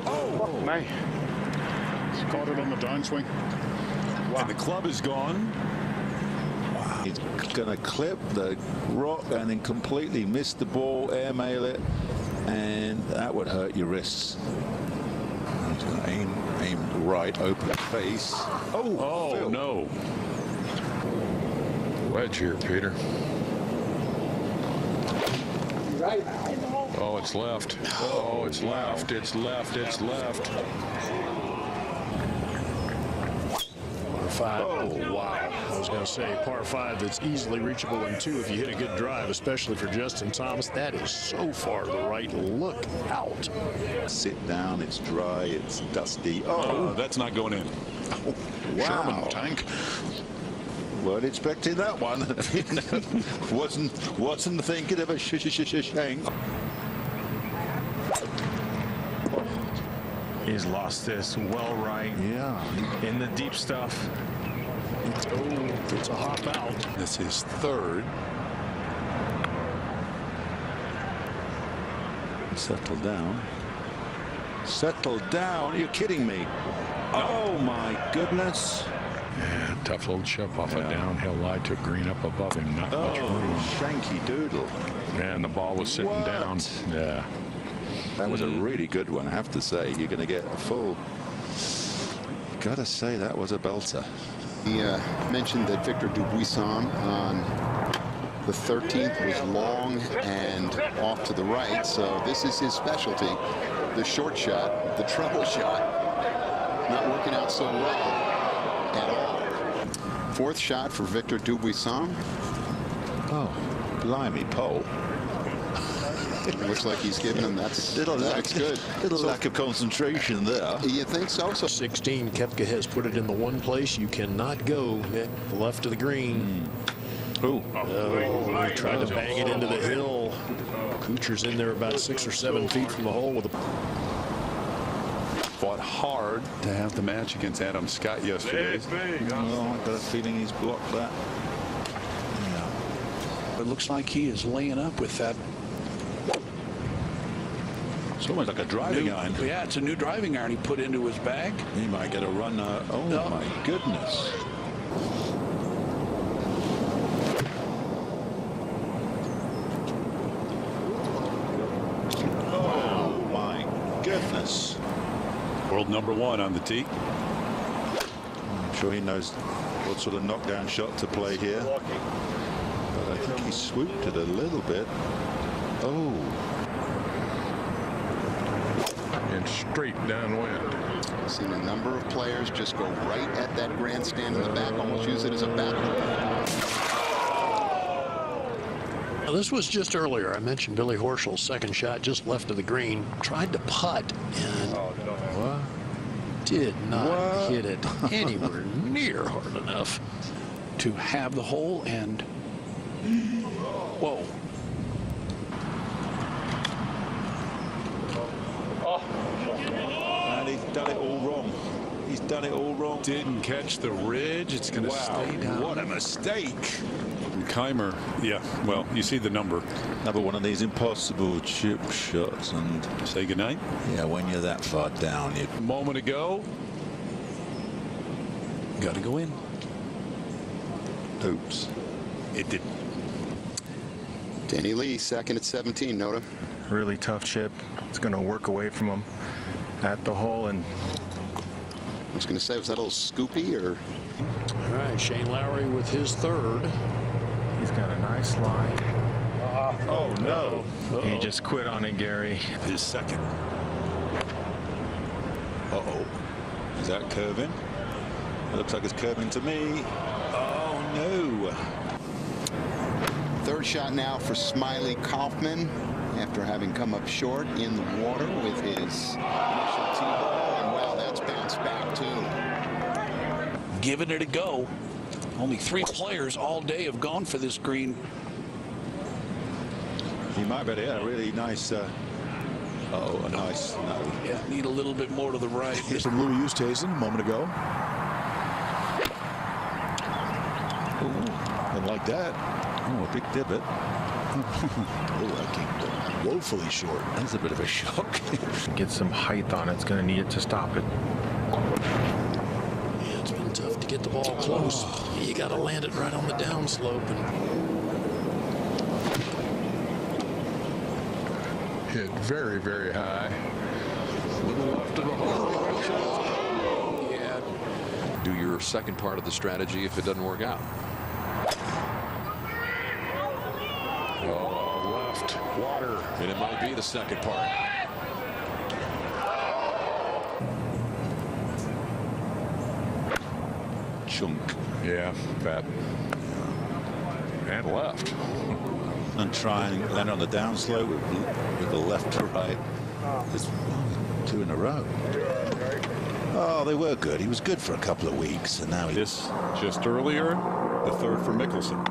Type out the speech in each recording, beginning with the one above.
Oh, man. He's caught it on the downswing. Wow. And the club is gone. Wow. He's going to clip the rock and then completely miss the ball, airmail it, and that would hurt your wrists. He's going to aim right, open face. Oh, no. Wedge here, Peter. Oh, it's left. Oh, it's left. It's left. It's left. Par 5. Oh, wow. I was going to say par 5 that's easily reachable in 2 if you hit a good drive, especially for Justin Thomas. That is so far to the right. Look out. Sit down. It's dry. It's dusty. Oh, that's not going in. Oh, wow. Sherman tank. Weren't expecting that one. wasn't thinking of a shank. He's lost this well right. Yeah. In the deep stuff. It's a hop out. This is third. Settle down. Settle down. You're kidding me. Oh my goodness. Yeah, tough little chip off a downhill lie to green up above him. Not much room. Shanky doodle. And the ball was sitting down. Yeah. That was a really good one, I have to say. You're going to get a full. Gotta say, that was a belter. He mentioned that Victor Dubuisson on the 13th was long and off to the right, so this is his specialty. The short shot, the treble shot, not working out so well at all. 4th shot for Victor Dubuisson. Oh, blimey, pole. Looks like he's giving him that's good. Little lack of concentration there. You think so? 16. Koepka has put it in the one place you cannot go left of the green. Oh, he tried to bang it into the hill. Kuchar's in there about 6 or 7 feet from the hole with a. Fought hard to have the match against Adam Scott yesterday. well, I've got a feeling he's blocked that. It looks like he is laying up with that. It's almost like a driving iron. Yeah, it's a new driving iron he put into his bag. He might get a run. Oh, my goodness. Oh, my goodness. World #1 on the tee. I'm sure he knows what sort of knockdown shot to play here. But I think he swooped it a little bit. Oh. And straight downwind. I've seen a number of players just go right at that grandstand in the back, almost use it as a battle. Now, this was just earlier. I mentioned Billy Horschel's second shot just left of the green. Tried to putt and did not hit it anywhere near hard enough To have the hole and. Whoa. And he's done it all wrong. He's done it all wrong. Didn't catch the ridge. It's going to stay down. What a mistake. And Keimer, yeah, well, you see the number. Another one of these impossible chip shots. And Say goodnight. yeah, when you're that far down, you. A moment ago. Got to go in. Oops. It did. Danny Lee, second at 17, Noda. Really tough chip. It's going to work away from him at the hole. And I was going to say, was that a little scoopy or? All right, Shane Lowry with his third. he's got a nice line. Oh, no. He just quit on it, Gary. His second. Uh-oh. Is that curving? It looks like it's curving to me. Oh, no. Third shot now for Smiley Kaufman after having come up short in the water with his initial tee ball, and wow, that's bounced back too. Giving it a go. Only 3 players all day have gone for this green. He might be, yeah, really nice. A nice no. Yeah, need a little bit more to the right. From Louis Oosthuizen a moment ago. Ooh, And like that. oh, a big divot. Oh, I can't. woefully short. That's a bit of a shock. Get some height on it. It's going to need it to stop it. Yeah, it's been tough to get the ball close. You got to land it right on the downslope. Hit very, very high. Little left of the hole. Yeah. Do your second part of the strategy if it doesn't work out. Oh, left. Water. And it might be the second part. Chunk. Yeah, fat. And left. And try and land on the downslope with the left to right. It's 2 in a row. Oh, they were good. He was good for a couple of weeks, and now This just earlier, the third for Mickelson.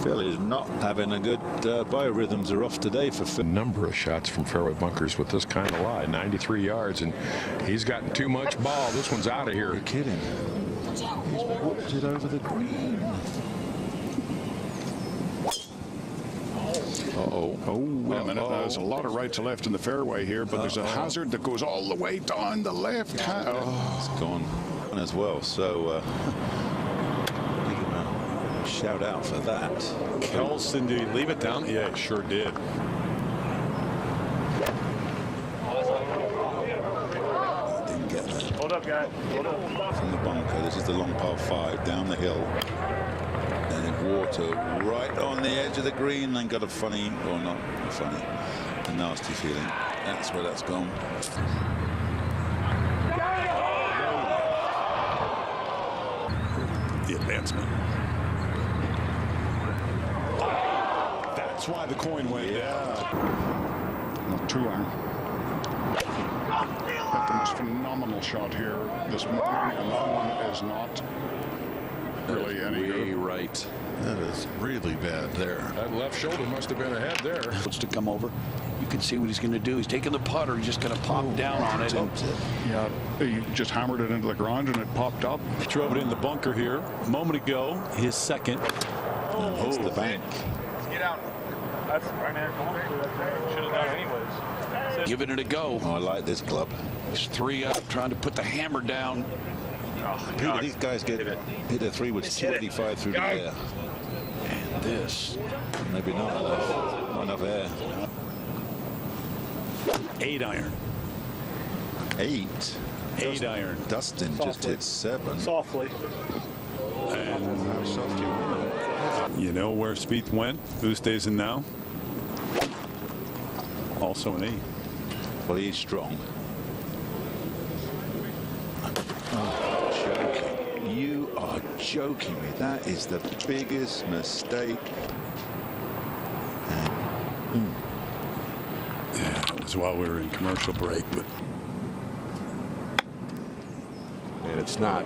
Phil is not having a good biorhythms are off today for Phil. Number of shots from fairway bunkers with this kind of lie. 93 yards, and he's gotten too much ball. This one's out of here. You're kidding. He's whooped it over the green. Oh, wait a minute. There's a lot of right to left in the fairway here, but there's a hazard that goes all the way down the left hand. It's gone as well. So give him a shout out for that. Kelson, did he leave it down? Yeah, he sure did. Didn't get that. Hold up, guys. Hold up. From the bunker. This is the long par 5 down the hill. And it water right on the edge of the green and got a funny, or not funny, a nasty feeling. That's where that's gone. The advancement. That's why the coin went down. 2-iron. But the most phenomenal shot here this morning, and that one is not really any good. Right. That is really bad there. That left shoulder must have been ahead there. Wants to come over. You can see what he's going to do. He's taking the putter. He's just going to pop down on it. And Yeah, he just hammered it into the ground and it popped up. Drove it in the bunker here a moment ago. His second. Hits the bank. Get out. That's right, man. Should have done anyways. giving it a go. Oh, I like this club. He's 3 up, trying to put the hammer down. Peter, these guys hit a 3 with 75 through the air. And this. Maybe not enough. Not enough air. 8-iron. 8. 8-iron. Dustin just hit 7. Softly. And you know where Spieth went? Who stays in now? Also an 8. Well, he's strong. Oh, joking. You are joking me. That is the biggest mistake. Yeah, that was while we were in commercial break, but And it's not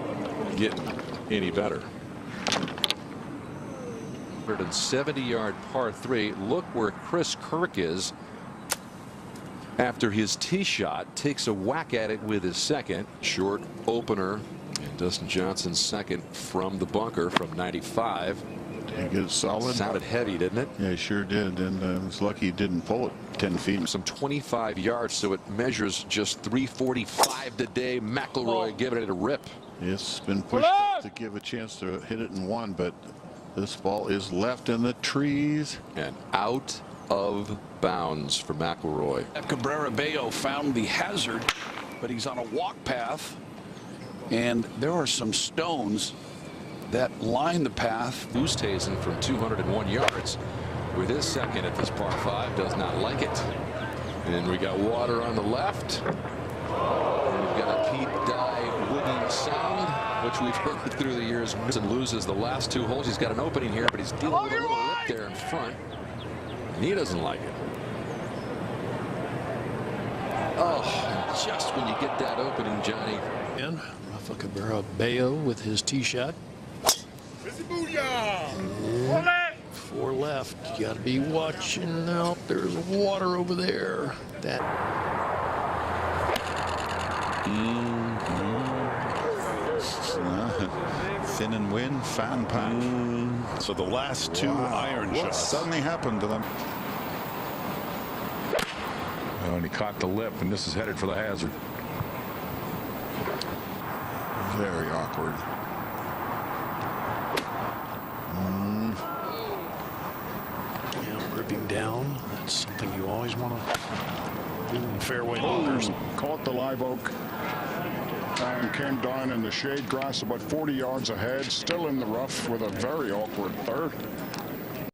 getting any better. 170-yard par 3. Look where Chris Kirk is after his tee shot. Takes a whack at it with his second. Short opener. And Dustin Johnson's second from the bunker from 95. He gets solid. Sounded heavy, didn't it? Yeah, he sure did. And I was lucky he didn't pull it 10 feet. Some 25 yards, so it measures just 345 today. McIlroy giving it a rip. It's been pushed up to give a chance to hit it in 1, but this ball is left in the trees. And out of bounds for McIlroy. Cabrera Bello found the hazard, but he's on a walk path. And there are some stones that line the path. Oosthuizen from 201 yards with his second at this par 5. Does not like it. And we got water on the left. And we've got a Pete Dye wooden sound, which we've heard through the years. And loses the last 2 holes. He's got an opening here, but he's dealing with a little rip there in front. And he doesn't like it. Oh, and just when you get that opening, Johnny. And Rafa Cabrera Bello with his tee shot. 4 left. You got to be watching out. There's water over there. That. thin and win, fan path. So the last two iron What shots. suddenly happened to them? Oh, and he caught the lip, and this is headed for the hazard. Very awkward. Yeah, gripping down. That's something you always want to do in fairway bunkers. Caught the live oak and came down in the shade grass about 40 yards ahead, still in the rough with a very awkward third.